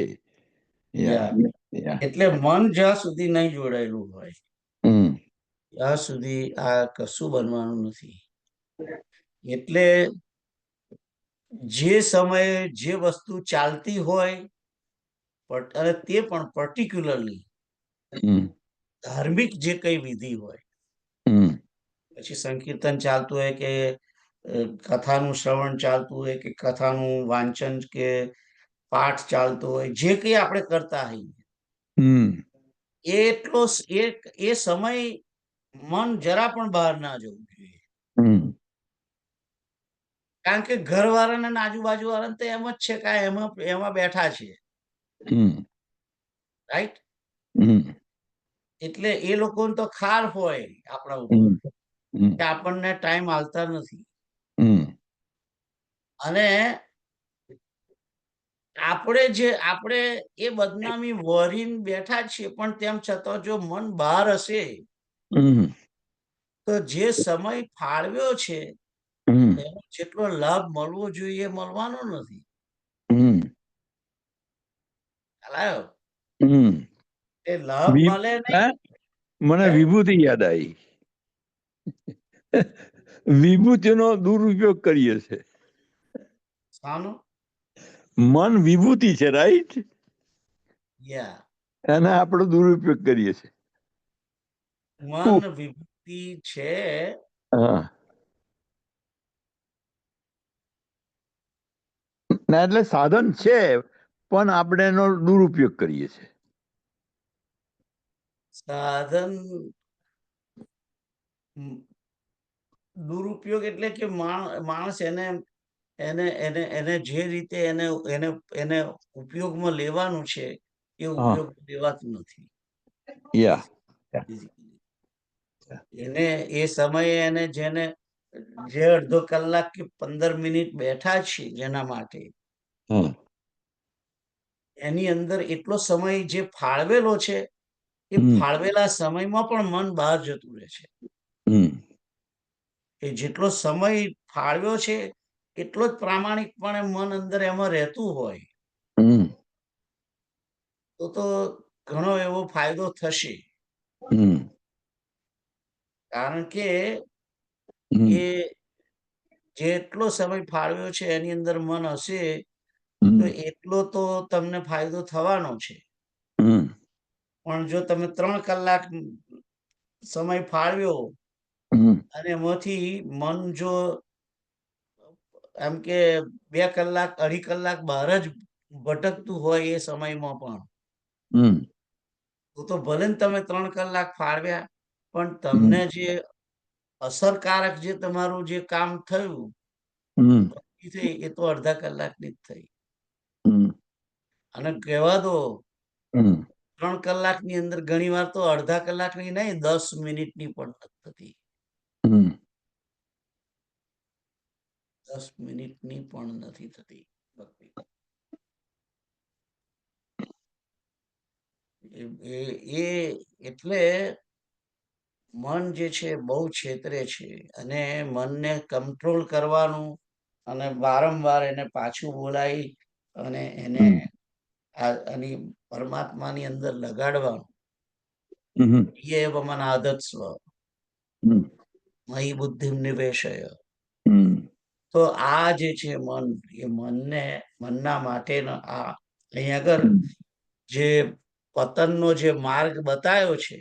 એટલે મન જ્યાં સુધી નહીં જોડાયેલું હોય ત્યાં સુધી આ કશું બનવાનું નથી. એટલે જે સમયે જે વસ્તુ ચાલતી હોય, અને તે પણ પર્ટિક્યુલરલી ધાર્મિક જે કઈ વિધિ હોય, પછી સંકીર્તન ચાલતું હોય કે કથાનું શ્રવણ ચાલતું હોય કે કથાનું વાંચન કે પાઠ ચાલતો હોય, જે કઈ આપણે કરતા હોઈએ એટલો એ સમય મન જરા પણ બહાર ના જવું જોઈએ. કારણ કે ઘરવાળાને આજુબાજુ વાળાને તો એમ જ છે કે એમાં બેઠા છે, રાઈટ? એટલે એ લોકોને તો ખાર હોય આપણા ઉપર કે આપણને ટાઈમ આલતા નથી. અને આપણે એ બદનામી વરીને બેઠા છીએ, પણ તેમ છતાં જો મન બહાર હશે તો જે સમય ફાળવ્યો છે એનો જેટલો લાભ મળવો જોઈએ એ મળવાનો નથી. એ લાભ મળે નહીં. મને વિભૂતિ યાદ આવી. વિભૂતિનો દુરુપયોગ કરીએ છે. મન વિભૂતિ છે, રાઈટ? એને આપણે દુરુપયોગ કરીએ છીએ. મન વિભૂતિ છે. ના, એટલે સાધન છે પણ આપણે એનો દુરુપયોગ કરીએ છીએ. સાધન દુરુપયોગ એટલે કે માણસ એને એને એને એને જે રીતે એને એને એને ઉપયોગમાં લેવાનું છે એ ઉપયોગ લેવાતું નથી. એને એ સમયે એને જેને જે અડધો કલાક કે 15 મિનિટ બેઠા છે જેના માટે એની અંદર એટલો સમય જે ફાળવેલો છે એ ફાળવેલા સમયમાં પણ મન બહાર જતું રહે છે. એ જેટલો સમય ફાળવ્યો છે એટલો જ પ્રામાણિકપણે મન અંદર એમાં રહેતું હોય તો ઘણો એવો ફાયદો થશે. કારણ કે એ જેટલો સમય ફાળવ્યો છે એની અંદર મન હશે તો એટલો તો તમને ફાયદો થવાનો છે. પણ જો તમે 3 કલાક સમય ફાળવ્યો અને એમાંથી મન જો એમ કે 2 કલાક 2.5 કલાક બહાર જ ભટકતું હોય એ સમયમાં પણ તો ભલે ને તમે 3 કલાક ફાળવ્યા પણ તમને જે અસરકારક જે તમારું જે કામ થયું એ તો અડધા કલાકની જ થઈ. અને કહેવા દો 3 કલાકની અંદર ઘણી વાર તો અડધા કલાકની નહીં 10 મિનિટની પણ નથી થતી. 10 મિનિટની પણ નથી થતી ભક્તિ. એટલે મન જે છે બહુ છેતરે છે અને મનને કંટ્રોલ કરવાનું અને વારંવાર એને પાછું બોલાવી અને એને આની પરમાત્માની અંદર લગાડવાનું. એવ મન આદત સ્વ મયી બુદ્ધિ નિવેશય. તો આ જે છે મન એ મનના માટેનો આ અહીં આગળ જે પતનનો જે માર્ગ બતાવ્યો છે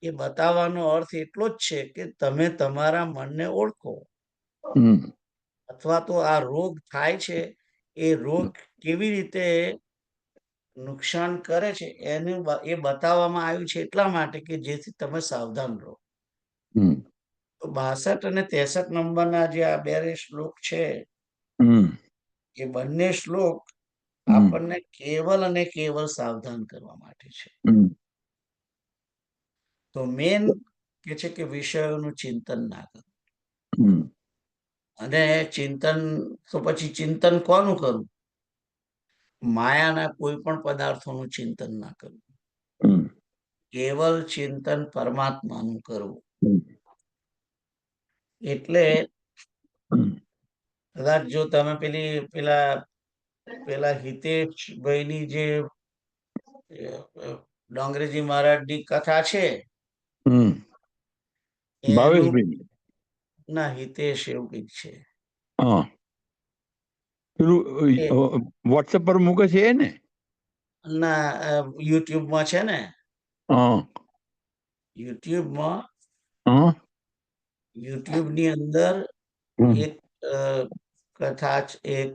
એ બતાવવાનો અર્થ એટલો જ છે કે તમે તમારા મનને ઓળખો અથવા તો આ રોગ થાય છે એ રોગ કેવી રીતે નુકસાન કરે છે એનું એ બતાવવામાં આવ્યું છે એટલા માટે કે જેથી તમે સાવધાન રહો. તો 62 અને 63 નંબરના જે આ 2 શ્લોક છે એ બંને શ્લોક આપણને કેવલ અને કેવલ સાવધાન કરવા માટે છે. તો મેન કે છે કે વિષયોનું ચિંતન ના કરો. અને ચિંતન તો પછી ચિંતન કોનું કરવું? માયાના કોઈ પણ પદાર્થોનું ચિંતન ના કરવું. કેવલ ચિંતન પરમાત્માનું કરવું. એટલે કદાચ જો તમે પેલા હિતેશભાઈની જે ડોંગરેજી મહારાજની કથા છે એનું ના હિતેશ એવું કંઈક છે. વોટ્સએપ પર મૂકે છે ને? ના યુટ્યુબમાં છે ને. યુટ્યુબની અંદર એક કથા એક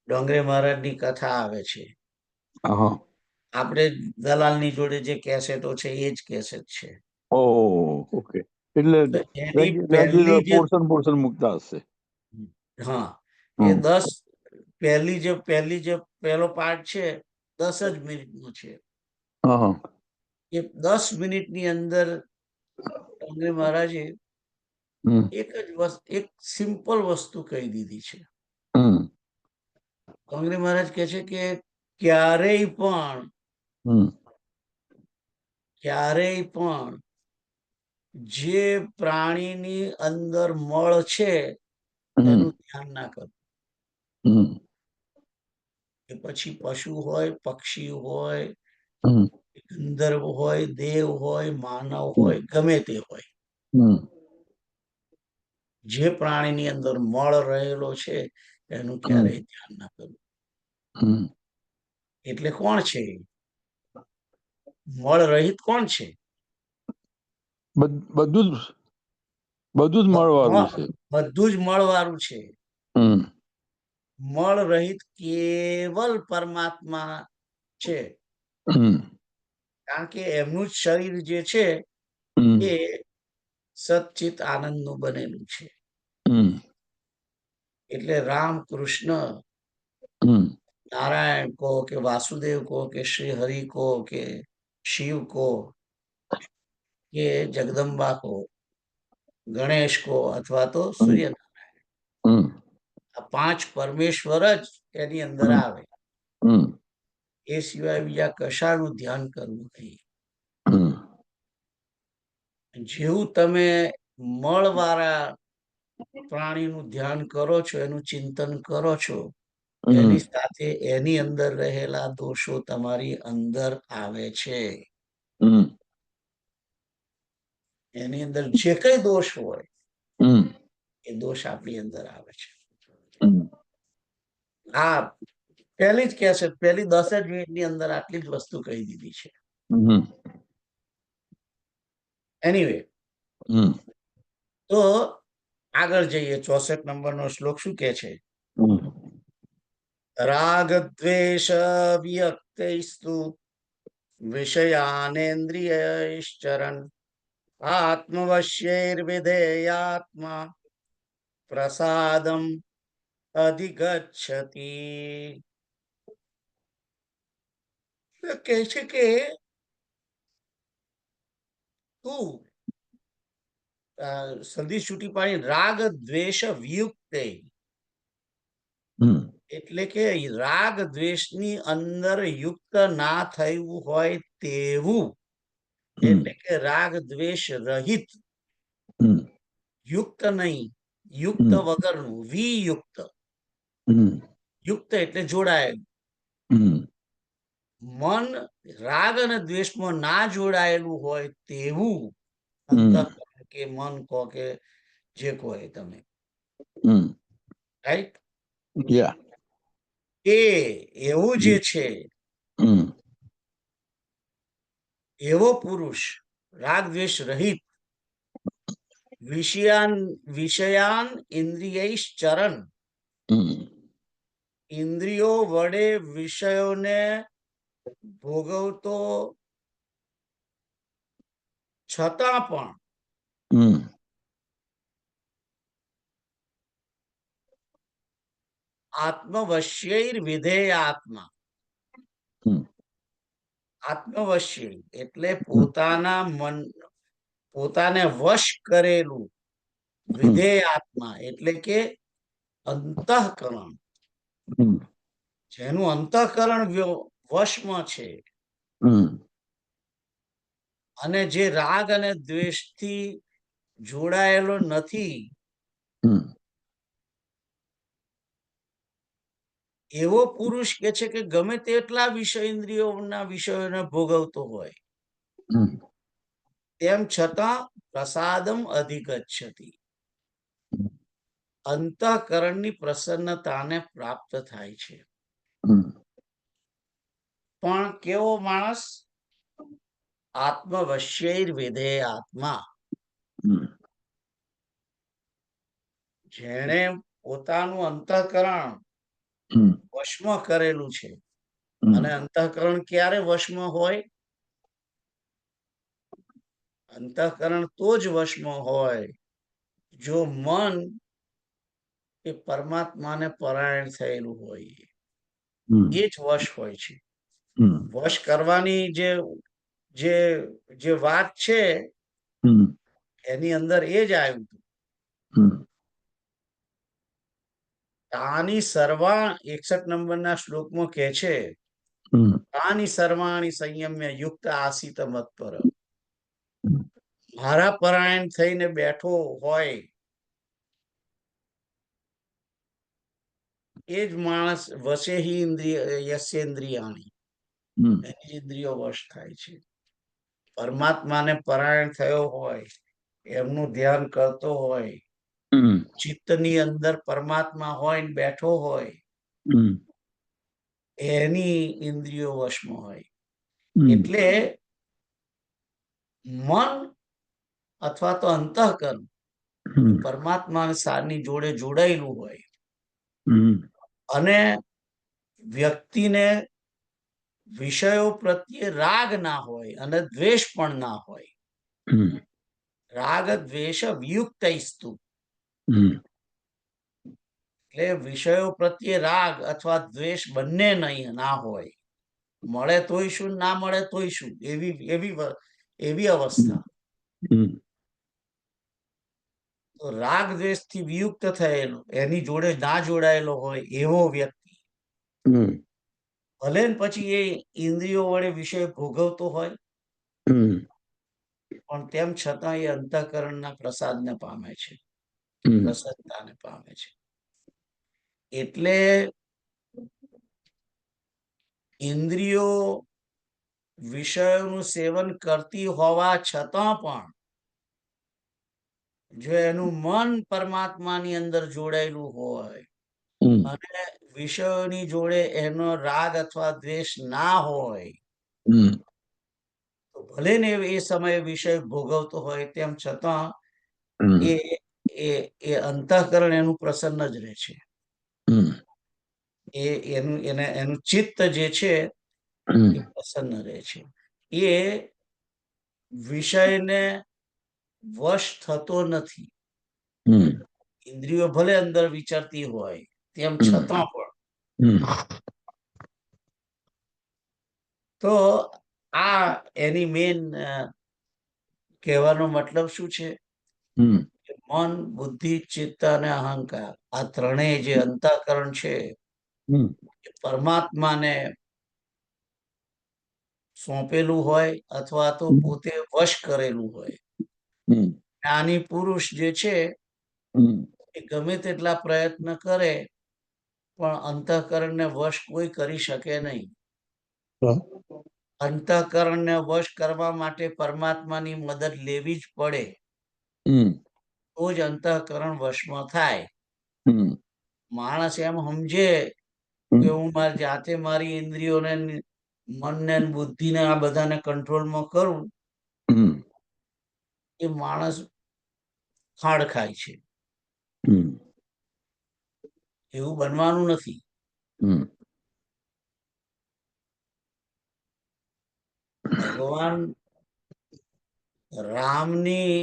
ડોંગરે મહારાજની કથા આવે છે. આપણે દલાલની જોડે જે કેસેટો છે એ જ કેસેટ છે. ઓકે, એટલે એની પહેલી જે પોર્શન મૂકતા હશે. હા એ પહેલો પાર્ટ છે 10 જ મિનિટનો છે. એ 10 મિનિટની અંદર ડોંગરે મહારાજે એક સિમ્પલ વસ્તુ કહી દીધી છે. ડોંગરે મહારાજ કહે છે કે ક્યારેય પણ જે પ્રાણીની અંદર મળ છે એનું ધ્યાન ના કરવું. એ પછી પશુ હોય, પક્ષી હોય, ગંધર્વ હોય, દેવ હોય, માનવ હોય, ગમે તે હોય, જે પ્રાણીની અંદર મળ રહેલો છે એનું ક્યારેય ધ્યાન ના કરવું. એટલે કોણ છે? મળ રહિત કોણ છે? બધું જ મળવાનું છે. બધું જ મળવાળું છે. મળ રહિત કેવલ પરમાત્મા છે. કારણ કે એમનું જ શરીર જે છે એ સચ્ચિત આનંદનું બનેલું છે. એટલે રામ, કૃષ્ણ, નારાયણ કહો કે વાસુદેવ કહો કે શ્રી હરિ કહો કે શિવ કહો કે જગદંબા કહો, ગણેશ કહો અથવા તો સૂર્યનારાયણ, આ 5 પરમેશ્વર જ એની અંદર આવે. એ સિવાય બીજા કશાનું ધ્યાન કરવું નહીં. જેવું તમે મળવાળા પ્રાણીનું ધ્યાન કરો છો, એનું ચિંતન કરો છો, એની સાથે એની અંદર રહેલા દોષો તમારી અંદર આવે છે. એની અંદર જે કઈ દોષ હોય એ દોષ આપણી અંદર આવે છે. આ પહેલી જ કેસેટ, પહેલી 10 જ મિનિટની અંદર આટલી જ વસ્તુ કહી દીધી છે. એનીવે, તો આગળ જઈએ. 64 નંબરનો શ્લોક શું કે છે? રાગ દ્વેષ વિયક્તૈસ્તુ વિષયાનેન્દ્રિયૈશ્ચરन् આત્મવશ્યૈર્વિધેયાત્મા પ્રસાદમ અધિગચ્છતિ. કહે છે કે તું સંધિ છૂટી પાડી રાગ દ્વેષ વિયુક્તે, એટલે કે રાગ દ્વેષની અંદર યુક્ત ના થયું હોય તેવું, એટલે કે રાગ દ્વેષ રહિત, યુક્ત નહીં, યુક્ત વગરનું, વિયુક્ત. યુક્ત એટલે જોડાયેલું. મન રાગ અને દ્વેષમાં ના જોડાયેલું હોય તેવું અંતઃકરણ કે મન કહો કે જે કહો એ તમે, રાઈટ? એ એવું જે છે, એવો પુરુષ રાગ દ્વેષ રહિત, વિષયાન ઇન્દ્રિયૈશ્ચરन्, ઇન્દ્રિયો વડે વિષયોને ભોગવતો છતાં પણ આત્મવશ્યૈર્વિધેયાત્મા. આત્મવશ્ય એટલે પોતાના મન, પોતાને વશ કરેલું. વિધેયાત્મા એટલે કે અંતઃકરણ, જેનું અંતઃકરણ વશમાં છે, અને જે રાગ અને દ્વેષથી જોડાયેલો નથી, એવો પુરુષ કે છે કે ગમે તેટલા વિષય ઇન્દ્રિયોના વિષયોને ભોગવતો હોય, તેમ છતાં પ્રસાદમ અધિગચ્છતિ, અંતઃકરણની પ્રસન્નતાને પ્રાપ્ત થાય છે. પણ કેવો માણસ? આત્મવશ્યૈર્વિધેયાત્મા, જેણે પોતાનું અંતઃકરણ વશમાં કરેલું છે. અને અંતઃકરણ ક્યારે વશમાં હોય? અંતઃકરણ તો જ વશમાં હોય જો મન એ પરમાત્માને પરાયણ થયેલું હોય, એ જ વશ હોય છે. વશ કરવાની જે વાત છે એની અંદર એ જ આવ્યું હતું. તાની સર્વા 61 નંબરના શ્લોકમાં કહે છે, તાની સર્વાણી સંયમ્ય યુક્ત આસીત મત્પર. મારા પરાયણ થઈને બેઠો હોય એ જ માણસ વશેહી યસ્યેન્દ્રિયાણી, એની ઇન્દ્રિયો વશ થાય છે. પરમાત્માને પરાયણ થયો હોય, એમનું ધ્યાન કરતો હોય, ચિત્તની અંદર પરમાત્મા હોય ને બેઠો હોય, એની ઇન્દ્રિયો વશમાં હોય. એટલે મન અથવા તો અંતઃકરણ પરમાત્મા સારની જોડે જોડાયેલું હોય, અને વ્યક્તિને વિષયો પ્રત્યે રાગ ના હોય અને દ્વેષ પણ ના હોય. રાગ દ્વેષ વિયુક્તૈસ્તુ, એટલે વિષયો પ્રત્યે રાગ અથવા દ્વેષ બંને નહીં ના હોય, મળે તોય શું, ના મળે તોય શું, એવી અવસ્થા. તો રાગ દ્વેષ થી વિયુક્ત થયેલો, એની જોડે ના જોડાયેલો હોય એવો વ્યક્તિ, ભલે પછી એ ઇન્દ્રિયો વડે વિષય ભોગવતો હોય, પણ તેમ છતાં એ અંતઃકરણના પ્રસાદને પામે છે, પ્રસન્નતાને પામે છે. એટલે ઇન્દ્રિયો વિષયોનું સેવન કરતી હોવા છતાં પણ જો એનું મન પરમાત્માની અંદર જોડાયેલું હોય અને વિષયોની જોડે એનો રાગ અથવા દ્વેષ ના હોય, તો ભલે ને એ સમયે વિષય ભોગવતો હોય, તેમ છતાં એ અંતઃકરણ એનું પ્રસન્ન જ રહે છે. એનું ચિત્ત જે છે એ પ્રસન્ન રહે છે. એ વિષયને વશ થતો નથી. ઇન્દ્રિયો ભલે અંદર વિચારતી હોય, તેમ છતાં પણ. તો આ એની મેન કહેવાનો મતલબ શું છે? મન, બુદ્ધિ, ચિત્ત અને અહંકાર, આ ત્રણેય જે અંતઃકરણ છે એ પરમાત્માને સોંપેલું હોય અથવા તો પોતે વશ કરેલું હોય. જ્ઞાની પુરુષ જે છે એ ગમે તેટલા પ્રયત્ન કરે પણ અંતઃકરણને વશ કોઈ કરી શકે નહીં. અંતઃકરણને વશ કરવા માટે પરમાત્માની મદદ લેવી જ પડે, તો જ અંતઃકરણ વશમાં થાય. માણસ એમ સમજે કે હું મારી જાતે મારી ઇન્દ્રિયોને, મનને, બુદ્ધિને આ બધાને કંટ્રોલમાં કરું, એ માણસ ખાડ ખાય છે. એવું બનવાનું નથી. ભગવાન રામની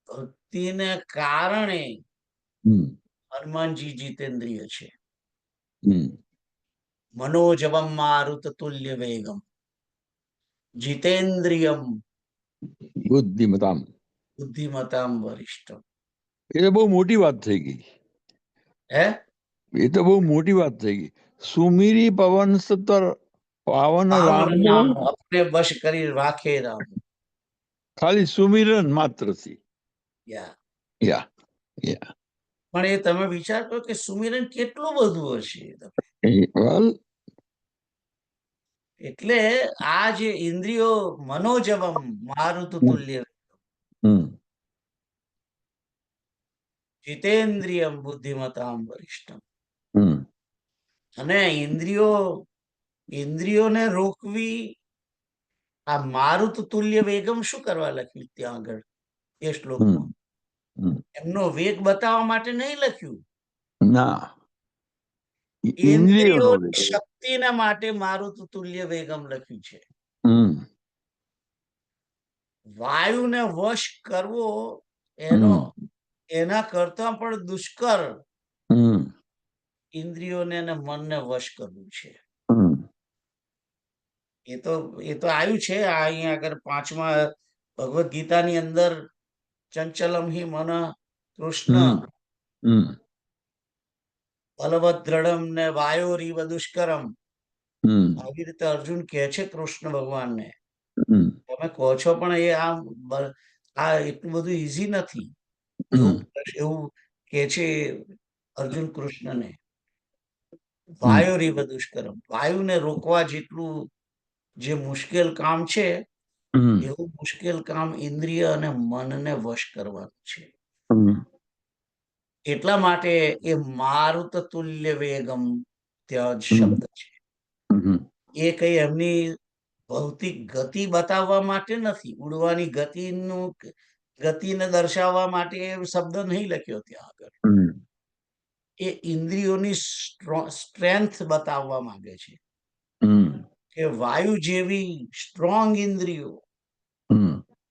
ભક્તિને કારણે હનુમાનજી જીતેન્દ્રિય છે. મનોજવમ મારુત તુલ્ય વેગમ જીતેન્દ્રિયમ બુદ્ધિમતામ વરિષ્ઠમ. એ તો બહુ મોટી વાત થઈ ગઈ. હે, એ તો બહુ મોટી વાત થઈ ગઈ. સુમીરી પવન સતર પાવન રામ અપને બશ કરી રાખે રામ. ખાલી સુમિરન માત્ર થી. પણ એ તમે વિચાર કરો કે સુમિરન કેટલું બધું હશે. એટલે આ જે ઇન્દ્રિયો મનોજવમ મારુત તુલ્ય જીતેન્દ્રિયમ બુદ્ધિમતામ વરિષ્ઠમ. અને ઇન્દ્રિયોને રોકવી, આ મારુત તુલ્ય વેગમ શું કરવા લખ્યું ત્યાં આગળ એ શ્લોકમાં? એમનો વેગ બતાવવા માટે નહીં લખ્યું, ના, ઇન્દ્રિયોની શક્તિના માટે મારુત તુલ્ય વેગમ લખ્યું છે. વાયુને વશ કરવો એના કરતા પણ દુષ્કર ઇન્દ્રિયોને અને મનને વશ કરવું છે. એ તો આવ્યું છે અહીંયા આગળ 5મા ભગવદ ગીતાની અંદર, ચંચલમ હિ મન કૃષ્ણ બલવદ્રઢમ ને વાયોરીવ દુષ્કરમ. આવી રીતે અર્જુન કહે છે કૃષ્ણ ભગવાનને, તમે કહો છો પણ એ આ એટલું બધું ઈઝી નથી, એવું કે છે અર્જુન કૃષ્ણને. વાયોરીવ દુષ્કરમ, વાયુને રોકવા જેટલું જે મુશ્કેલ કામ છે, એવું મુશ્કેલ કામ ઇન્દ્રિય અને મનને વશ કરવાનું છે. એટલા માટે એ મારુત તુલ્ય વેગમ ત્યાં જ શબ્દ છે. એ કઈ એમની ભૌતિક ગતિ બતાવવા માટે નથી, ઉડવાની ગતિને દર્શાવવા માટે એ શબ્દ નહીં લખ્યો ત્યાં આગળ. એ ઇન્દ્રિયોની સ્ટ્રેન્થ બતાવવા માંગે છે કે વાયુ જેવી સ્ટ્રોંગ ઇન્દ્રિયો,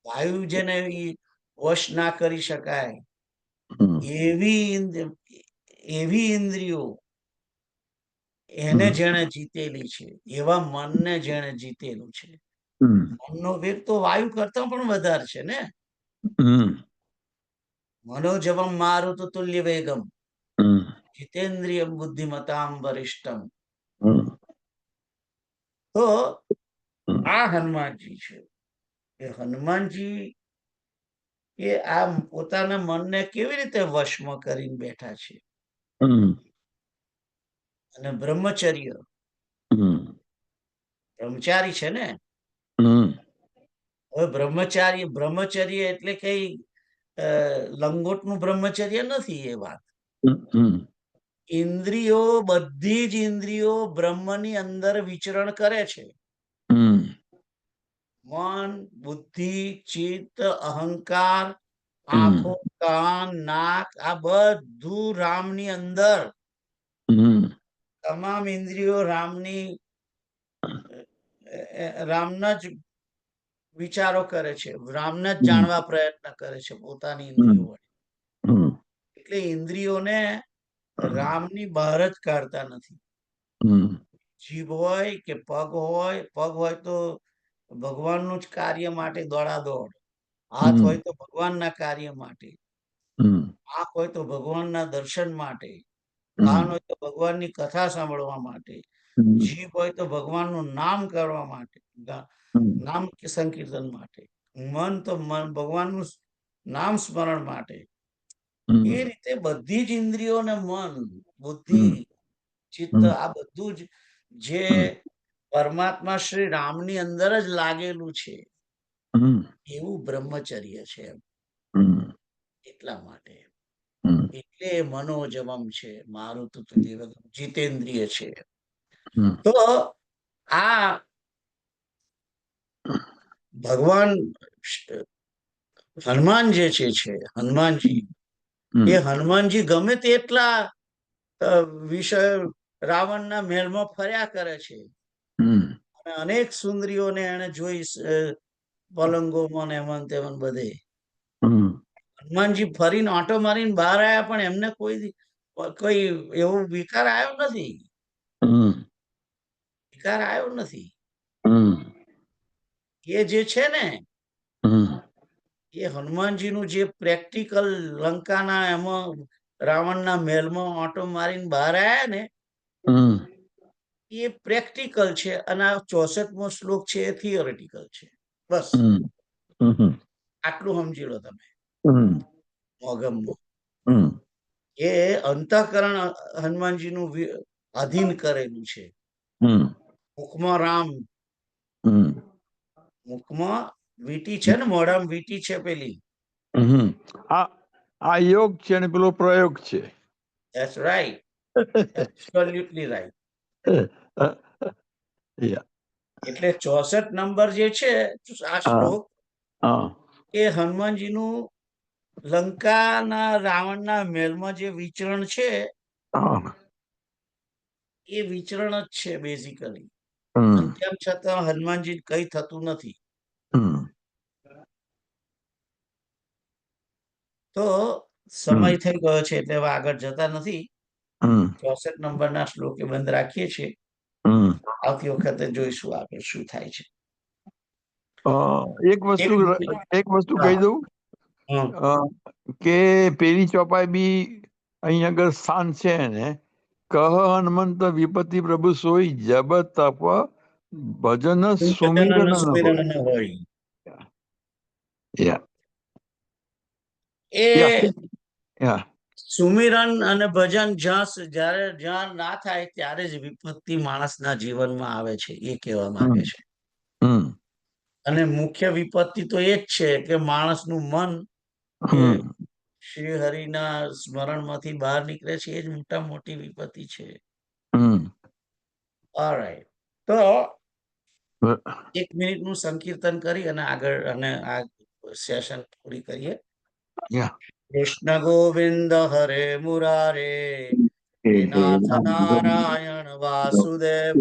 વાયુ જેને વશ ના કરી શકાય એવી એવી ઇન્દ્રિયો એને જેણે જીતેલી છે, એવા મનને જેણે જીતેલું છે. મનનો વેગ તો વાયુ કરતા પણ વધારે છે ને. મનોજવમ મારુત તુલ્ય વેગમ જીતેન્દ્રિયમ બુદ્ધિમતામ વરિષ્ઠમ. તો આ હનુમાનજી છે. એ હનુમાનજી એ આ પોતાના મનને કેવી રીતે વશમાં કરીને બેઠા છે. અને બ્રહ્મચર્ય, બ્રહ્મચારી છે ને. હવે બ્રહ્મચર્ય એટલે કઈ લંગોટનું બ્રહ્મચર્ય નથી. એ વાત ઇન્દ્રિયો, બધી જ ઇન્દ્રિયો બ્રહ્મની અંદર વિચરણ કરે છે. મન, બુદ્ધિ, ચિત્ત, અહંકાર, આંખો, કાન, નાક, આ બધું રામની અંદર. તમામ ઇન્દ્રિયો રામના જ વિચારો કરે છે, રામને જ જાણવા પ્રયત્ન કરે છે પોતાની ઇન્દ્રિયો વડે. એટલે ઇન્દ્રિયોને રામની બહાર જ કાઢતા નથી. જીભ હોય કે પગ હોય તો ભગવાનનું જ કાર્ય માટે દોડાદોડ. હાથ હોય તો ભગવાનના કાર્ય માટે. આંખ હોય તો ભગવાનના દર્શન માટે. કાન હોય તો ભગવાનની કથા સાંભળવા માટે. જીભ હોય તો ભગવાનનું નામ કરવા માટે, નામ સંકીર્તન માટે. મન તો ભગવાનનું નામ સ્મરણ માટે. એ રીતે બધી જ ઇન્દ્રિયોને મન, બુદ્ધિ, ચિત્ત, આ બધું જ જે પરમાત્મા શ્રી રામની અંદર જ લાગેલું છે, એવું બ્રહ્મચર્ય છે. એટલા માટે એટલે મનોજવમ છે, મારુત તુલ્ય વેગમ, જીતેન્દ્રિય છે. તો આ ભગવાન હનુમાન જે છે હનુમાનજી, એ હનુમાનજી ગમે તેટલા વિષય રાવણના મહેલમાં ફર્યા કરે છે. અને અનેક સુંદરીઓને એને જોઈ, પલંગોમાં એમાં તેમાં બધે. હનુમાનજી ફરીને આંટો મારીને બહાર આવ્યા, પણ એમને કોઈ એવો વિકાર આવ્યો નથી. એ જે છે ને, એ હનુમાનજીનું જે પ્રેક્ટિકલ લંકાના એમાં રાવણના મહેલમાં આંટો મારીને બહાર આવ્યા ને, એ પ્રેક્ટિકલ છે. અને આ 64મો શ્લોક છે એ થિયોરિટિકલ છે. બસ આટલું સમજી લો તમે. મોગમમાં એ અંતઃકરણ હનુમાનજીનું અધીન કરેલું છે. મુખમાં રામ, મુખમાં વીટી છે ને, મોઢામાં વીટી છે પેલી. આ યોગ છે ને પેલો પ્રયોગ છે. That's right. Absolutely right. એટલે 64 નંબર જે છે આ શ્લોક, એ હનુમાનજીનું લંકાના રાવણના મહેલમાં જે વિચરણ છે, એ વિચરણ જ છે બેઝિકલી. તેમ છતાં હનુમાનજી કઈ થતું નથી. તો સમય થઈ ગયો છે એટલે હવે આગળ જતા નથી. 64 નંબરના શ્લોકે બંધ રાખીએ છીએ. આવતી વખતે જોઈશું આગળ શું થાય છે. એક વસ્તુ કહી દઉં કે પેલી ચોપાઈ બી અહીંયા આગળ સ્થાન છે ને, કહ હનુમંત વિપત્તિ પ્રભુ સોઈ જબ તપ ભજન સુમિરન હોય. એ સુમિરન અને ભજન જ્યાં ના થાય ત્યારે જ વિપત્તિ માણસના જીવનમાં આવે છે, એ કહેવા માંગે છે. અને મુખ્ય વિપત્તિ તો એ જ છે કે માણસનું મન એ શ્રી હરિના સ્મરણમાંથી બહાર નીકળે છે. એ જ મોટા મોટી વિપત્તિ છે. ઓલરાઈટ, તો 1 મિનિટનું સંકીર્તન કરી અને આગળ અને આ સેશન પૂરી કરીએ. કૃષ્ણ ગોવિંદ હરે મુરારે, નાથ નારાયણ વાસુદેવ.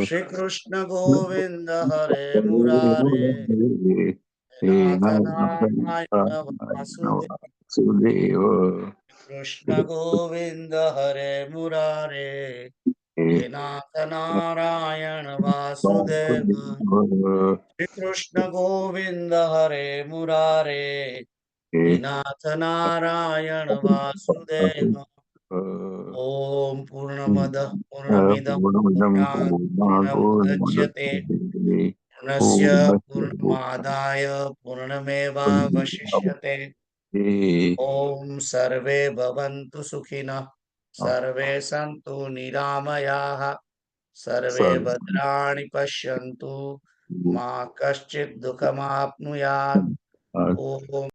શ્રી કૃષ્ણ ગોવિંદ હરે મુરારે, નાથ નારાયણ વાસુદેવ. कृष्ण गोविंद हरे मुरारे, हे नाथ नारायण वासुदेव। श्री कृष्ण गोविंद हरे मुरारे, हे नाथ नारायण वासुदेव। ओम पूर्णमदः पूर्णमिदं पूर्णात् पूर्णमुदच्यते, पूर्णस्य पूर्णमादाय पूर्णमेवावशिष्यते। ओम सर्वे भवन्तु सुखिनः, सर्वे सन्तु निरामयाः, सर्वे भद्राणि पश्यन्तु, मा कश्चित् दुःखमाप्नुयात्। ओम